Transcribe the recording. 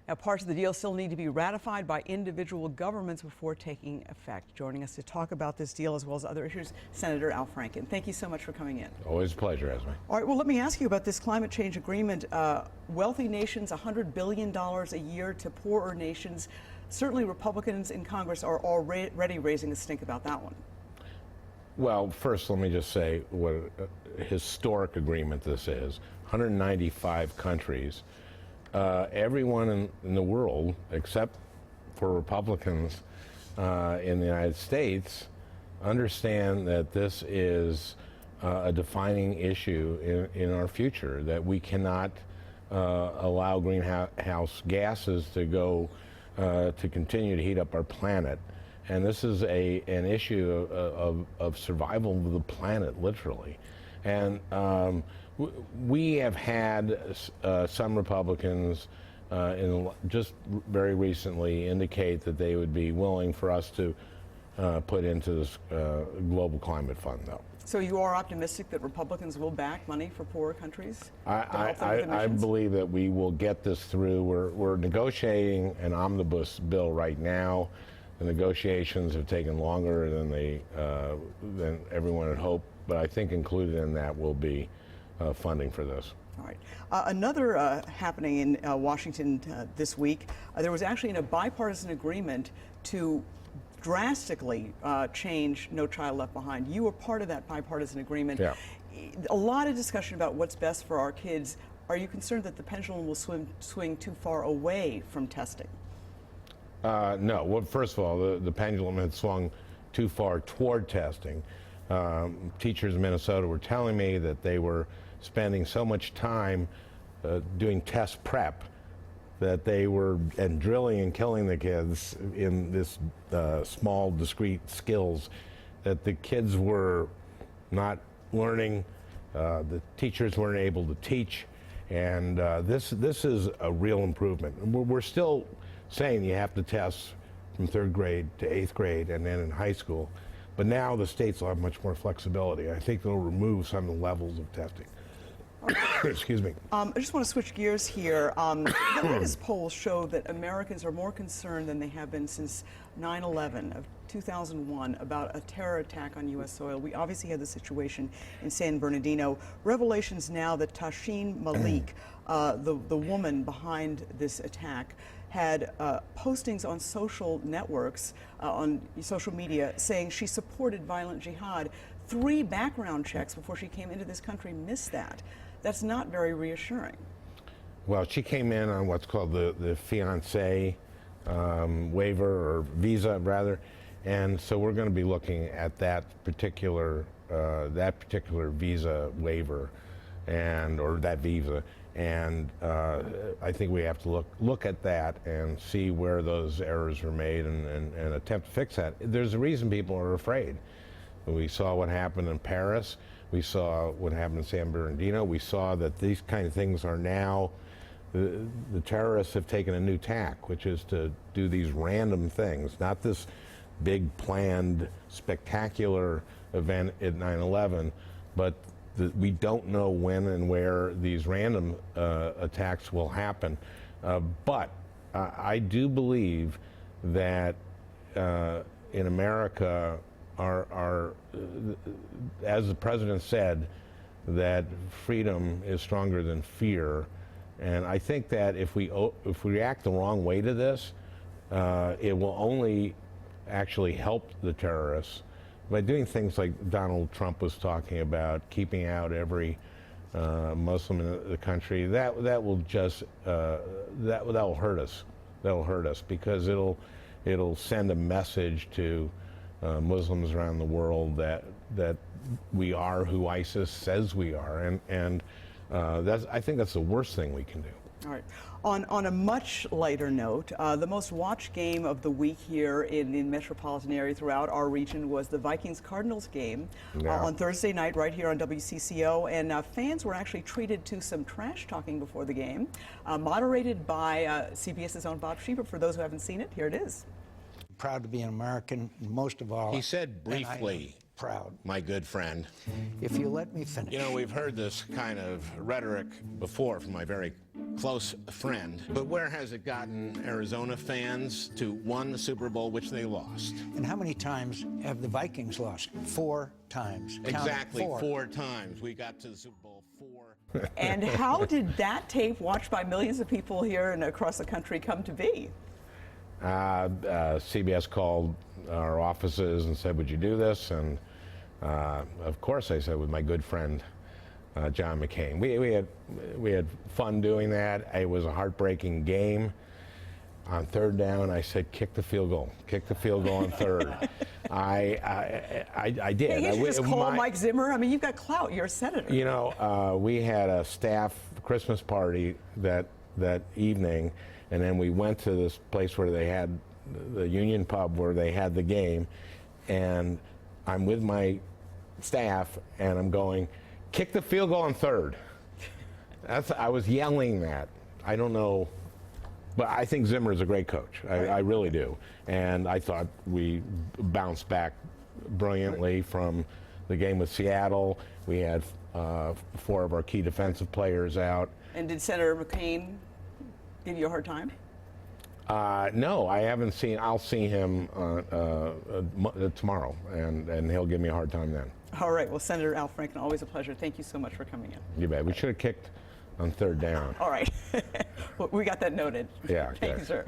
Now, parts of the deal still need to be ratified by individual governments before taking effect. Joining us to talk about this deal as well as other issues, Senator Al Franken. Thank you so much for coming in. Always a pleasure, Esme. All right, well, let me ask you about this climate change agreement. Wealthy nations, $100 billion a year to poorer nations. Certainly Republicans in Congress are already raising a stink about that one. Well, first, let me just say what a historic agreement this is. 195 countries. Everyone in the world, except for Republicans in the United States, understand that this is a defining issue in our future, that we cannot allow greenhouse gases to go to continue to heat up our planet. And this is an issue of survival of the planet, literally. And we have had some Republicans just very recently indicate that they would be willing for us to put into this global climate fund, though. So you are optimistic that Republicans will back money for poorer countries? I believe that we will get this through. We're negotiating an omnibus bill right now. The negotiations have taken longer than everyone had hoped, but I think included in that will be funding for this. All right. Another happening in Washington this week, there was actually a bipartisan agreement to drastically change No Child Left Behind. You were part of that bipartisan agreement. Yeah. A lot of discussion about what's best for our kids. Are you concerned that the pendulum will swing too far away from testing? No. Well, first of all, the pendulum had swung too far toward testing. Teachers in Minnesota were telling me that they were spending so much time doing test prep that they were drilling and killing the kids in this small, discrete skills, that the kids were not learning, the teachers weren't able to teach, and this is a real improvement. We're still saying you have to test from 3rd grade to 8th grade and then in high school, but now the states will have much more flexibility. I think they'll remove some of the levels of testing. Excuse me. I just want to switch gears here. The latest polls show that Americans are more concerned than they have been since 9/11 of 2001 about a terror attack on U.S. soil. We obviously had the situation in San Bernardino. Revelations now that Tashin Malik, the woman behind this attack, had postings on social networks, on social media, saying she supported violent jihad. 3 background checks before she came into this country missed that. That's not very reassuring. Well, she came in on what's called the fiancé waiver, or visa rather, and so we're going to be looking at that particular visa waiver, or that visa, and I think we have to look at that and see where those errors were made and attempt to fix that. There's a reason people are afraid. We saw what happened in Paris. We saw what happened in San Bernardino. We saw that these kind of things are now, the terrorists have taken a new tack, which is to do these random things, not this big planned spectacular event at 9/11, but we don't know when and where these random attacks will happen. But I do believe that in America, as the president said, that freedom is stronger than fear, and I think that if we react the wrong way to this, it will only actually help the terrorists by doing things like Donald Trump was talking about, keeping out every Muslim in the country. That will just that will hurt us. That will hurt us because it'll send a message to Muslims around the world that we are who ISIS says we are, and I think that's the worst thing we can do. All right. On a much lighter note, the most watched game of the week here in the metropolitan area throughout our region was the Vikings Cardinals game on Thursday night right here on WCCO, and fans were actually treated to some trash talking before the game, moderated by CBS's own Bob Schieber. For those who haven't seen it, here it is. Proud to be an American, most of all. He said briefly, proud. My good friend. If you let me finish. You know, we've heard this kind of rhetoric before from my very close friend. But where has it gotten Arizona fans to one the Super Bowl, which they lost? And how many times have the Vikings lost? 4 times. Count Exactly, 4. 4 times. We got to the Super Bowl 4. And how did that tape, watched by millions of people here and across the country, come to be? CBS called our offices and said, would you do this? And of course I said, with my good friend John McCain. We had fun doing that. It was a heartbreaking game. On third down, I said, kick the field goal. Kick the field goal on third. I did. Hey, you should just call Mike Zimmer. I mean, you've got clout. You're a senator. You know, we had a staff Christmas party that evening, and then we went to this place where they had the Union Pub where they had the game, and I'm with my staff, and I'm going, kick the field goal on third. I was yelling that. I don't know, but I think Zimmer is a great coach. I really do. And I thought we bounced back brilliantly from the game with Seattle. We had 4 of our key defensive players out. And did Senator McCain give you a hard time? No, I haven't seen. I'll see him tomorrow, and he'll give me a hard time then. All right. Well, Senator Al Franken, always a pleasure. Thank you so much for coming in. You bet. We should have kicked on third down. All right. Well, we got that noted. Yeah. Thank you, sir.